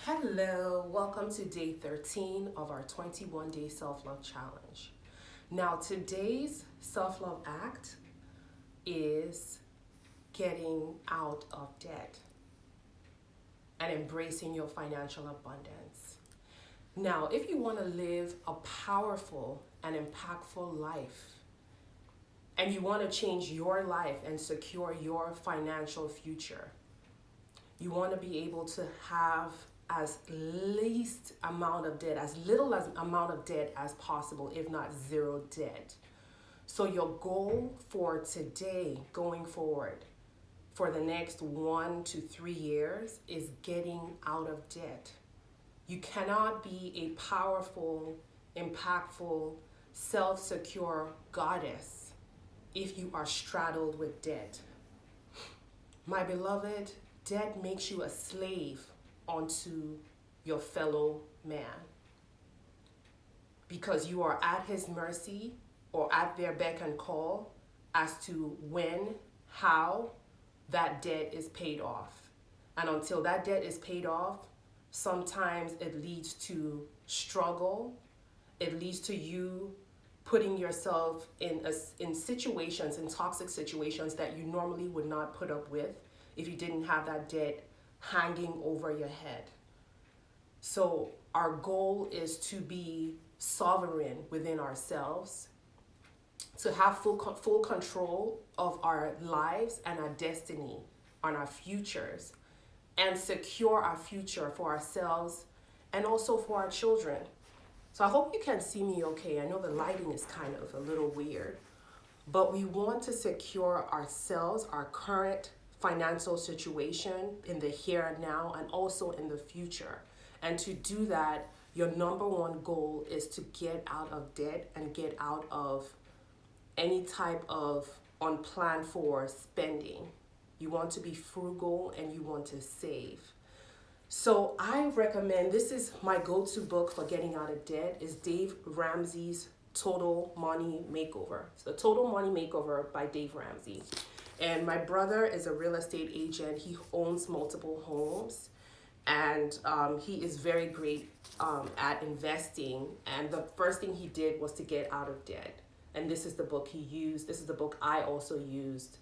Hello, welcome to day 13 of our 21-day self-love challenge. Now, today's self-love act is getting out of debt and embracing your financial abundance. Now, if you want to live a powerful and impactful life, and you want to change your life and secure your financial future, you want to be able to have as least amount of debt, as little as amount of debt as possible, if not zero debt. So your goal for today, going forward, for the next 1 to 3 years, is getting out of debt. You cannot be a powerful, impactful, self-secure goddess if you are straddled with debt. My beloved, debt makes you a slave onto your fellow man because you are at his mercy or at their beck and call as to when, how that debt is paid off. And until that debt is paid off, sometimes it leads to struggle. It leads to you putting yourself in situations, in toxic situations that you normally would not put up with if you didn't have that debt hanging over your head. So our goal is to be sovereign within ourselves, to have full control of our lives and our destiny, on our futures, and secure our future for ourselves and also for our children. So I hope you can see me okay. I know the lighting is kind of a little weird, but we want to secure ourselves, our current financial situation in the here and now, and also in the future. And to do that, your number one goal is to get out of debt and get out of any type of unplanned for spending. You want to be frugal and you want to save. So I recommend, this is my go-to book for getting out of debt, is Dave Ramsey's Total Money Makeover. It's the Total Money Makeover by Dave Ramsey. And my brother is a real estate agent. He owns multiple homes, and he is very great at investing. And the first thing he did was to get out of debt. And this is the book he used. This is the book I also used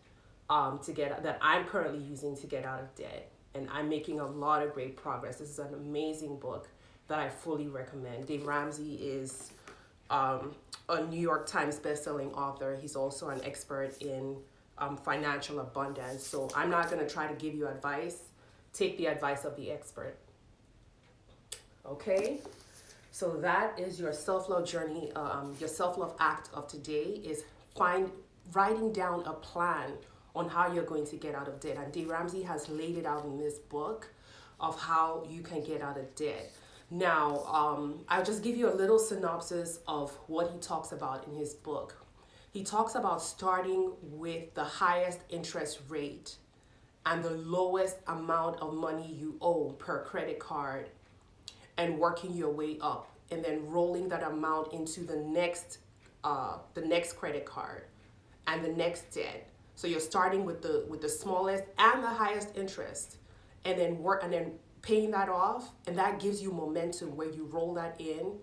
that I'm currently using to get out of debt. And I'm making a lot of great progress. This is an amazing book that I fully recommend. Dave Ramsey is a New York Times bestselling author. He's also an expert in financial abundance. So I'm not going to try to give you advice. Take the advice of the expert. Okay? So that is your self-love journey. Your self-love act of today is writing down a plan on how you're going to get out of debt. And Dave Ramsey has laid it out in this book of how you can get out of debt. Now, I'll just give you a little synopsis of what he talks about in his book. He talks about starting with the highest interest rate and the lowest amount of money you owe per credit card and working your way up and then rolling that amount into the next credit card and the next debt. So you're starting with the smallest and the highest interest and then paying that off, and that gives you momentum where you roll that in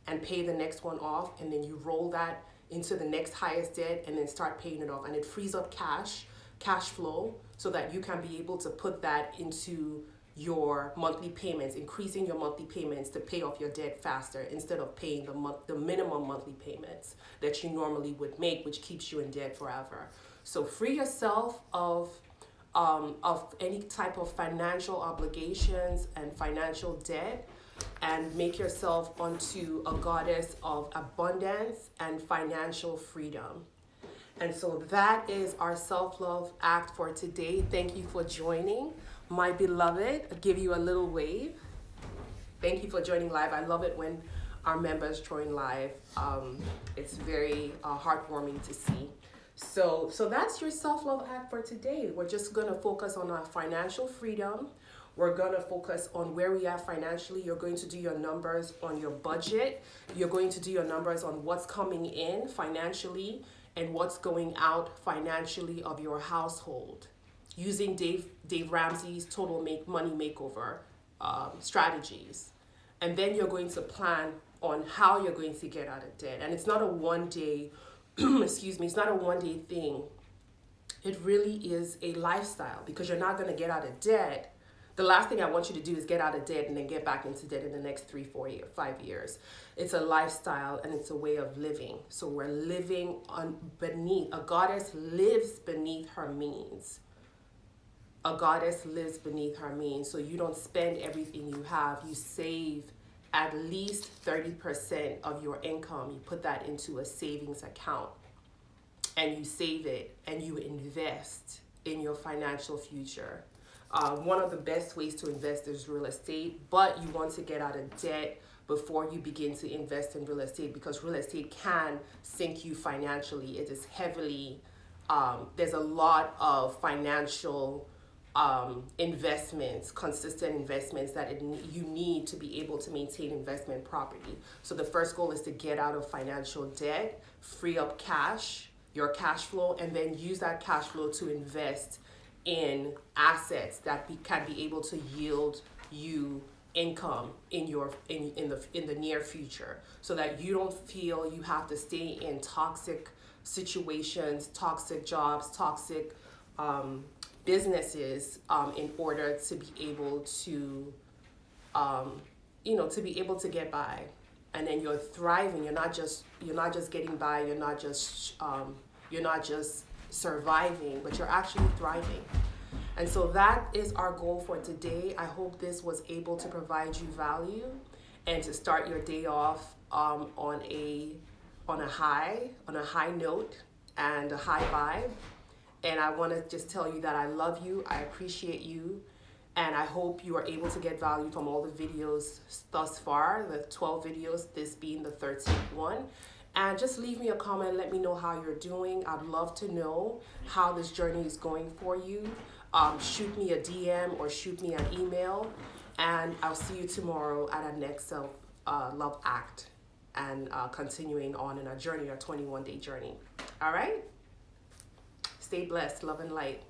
and pay the next one off, and then you roll that into the next highest debt and then start paying it off, and it frees up cash flow so that you can be able to put that into your monthly payments, increasing your monthly payments to pay off your debt faster instead of paying the minimum monthly payments that you normally would make, which keeps you in debt forever. So free yourself of any type of financial obligations and financial debt, and make yourself onto a goddess of abundance and financial freedom. And so that is our self-love act for today. Thank you for joining. My beloved, I'll give you a little wave. Thank you for joining live. I love it when our members join live. It's very heartwarming to see. So that's your self-love act for today. We're just going to focus on our financial freedom. We're going to focus on where we are financially. You're going to do your numbers on your budget. You're going to do your numbers on what's coming in financially and what's going out financially of your household using Dave Ramsey's Total Money Makeover strategies. And then you're going to plan on how you're going to get out of debt. And it's not a one day, excuse me, it's not a one day thing. It really is a lifestyle, because you're not going to get out of debt. The last thing I want you to do is get out of debt and then get back into debt in the next 3, 4 years, 5 years. It's a lifestyle and it's a way of living. So we're living on beneath. A goddess lives beneath her means. A goddess lives beneath her means. So you don't spend everything you have. You save at least 30% of your income. You put that into a savings account and you save it and you invest in your financial future. One of the best ways to invest is real estate, but you want to get out of debt before you begin to invest in real estate, because real estate can sink you financially. It is heavily, there's a lot of financial investments, consistent investments that you need to be able to maintain investment property. So the first goal is to get out of financial debt, free up cash, your cash flow, and then use that cash flow to invest in assets that can be able to yield you income in the near future, so that you don't feel you have to stay in toxic situations, toxic jobs, toxic businesses in order to be able to to be able to get by. And then you're thriving. You're not just getting by. You're not just surviving, but you're actually thriving. And so that is our goal for today. I hope this was able to provide you value and to start your day off on a high note and a high vibe. And I want to just tell you that I love you, I appreciate you, and I hope you are able to get value from all the videos thus far, the 12 videos, this being the 13th one. And just leave me a comment, let me know how you're doing. I'd love to know how this journey is going for you. Shoot me a DM or shoot me an email, and I'll see you tomorrow at our next self-love act, and continuing on in our journey, our 21-day journey. All right? Stay blessed, love and light.